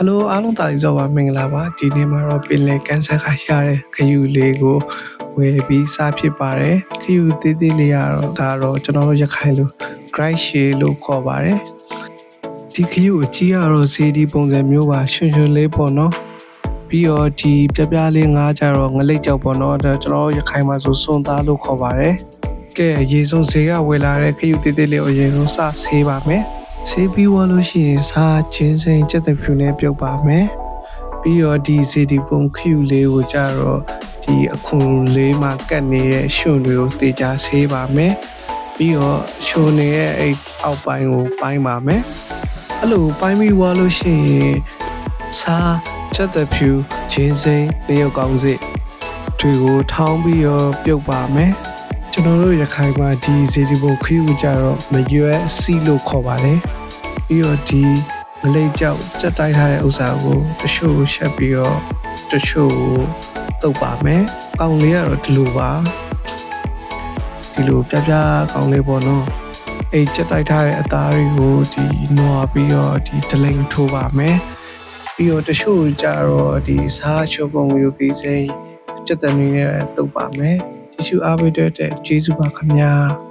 Hello အားလုံးတာရီစောပါမင်္ဂလာပါဒီနေ့မှာတော့ပင်လယ်ကန်ဆာခါရတဲ့ခယူလေးကိုဝယ်ပြီးစားဖြစ်ပါတယ်ခယူသေးသေးလေးကတော့ဒါတော့ကျွန်တော်တို့ရခိုင်လို grind shell လို့ခေါ်ပါတယ်ဒီခယူအကြီးကတော့စီဒီပုံစံမျိုးပါရွှင်ရွှင်လေးပေါ့နော်ပြီးတော့ဒီပြပြလေးငါးကြတော့ငလိတ်ကြောက်ပေါ့နော်ဒါကျွန်တော်တို့ရခိုင်မှာဆိုစွန်သားလို့ခေါ်ပါတယ်ကဲအရေးဆုံးဈေးကဝယ်လာတဲ့ခယူသေးသေးလေးကိုအရင်ဆုံးစဆေးပါမယ်ဆေးပြီးဝလို့ရှိရင်စားချင်းစိန်စက်တဲ့ဖြူနဲ့ပြုတ်ပါမယ်ပြီးတော့ဒီစီဒီပုံခယူလေးကိုကြတော့ဒီအခုလေးမှာကတ်နေတဲ့ရွှွန်တွေကိုတေချာဆေးပါမယ်ပြီးတော့ရွှွန်နေရဲ့အဲ့အောက်ပိုင်းကိုပိုင်းပါမယ်အဲ့လိုပိုင်းပြီးဝလို့ရှိရင်စားချက်တဲ့ဖြူချင်းစိန်တရုတ်ကောင်းစစ်တွေကိုထောင်းပြီးတော့ပြုတ်ပါမယ်ကျွန်တော်တို့ရခိုင်မှာဒီစီဒီပုံခယူကြတော့မရွက်စီလို့ခေါ်ပါတယ်ပြီးတော့ဒီငလိတ်ကြောက်စက်တိုက်ထားတဲ့ဥစ္စာကိုတချို့ရှက်ပြီးတော့တချို့တုပ်ပါမယ်။ကောင်းလေးကတော့ဒီလိုပါဒီလိုပြပြကောင်းလေးပေါ့နော်။အဲ့စက်တိုက်ထားတဲ့အသားတွေကိုဒီနွားပြီးတော့ဒီဒလိန်ထိုးပါမယ်။ပြီးတော့တချို့ကြတော့ဒီစားချိုးပုံယူသေးစိမ့်စက်တမီနဲ့တုပ်ပါမယ်။ကျေးဇူးအားပေးတဲ့ကျေးဇူးပါခင်ဗျာ။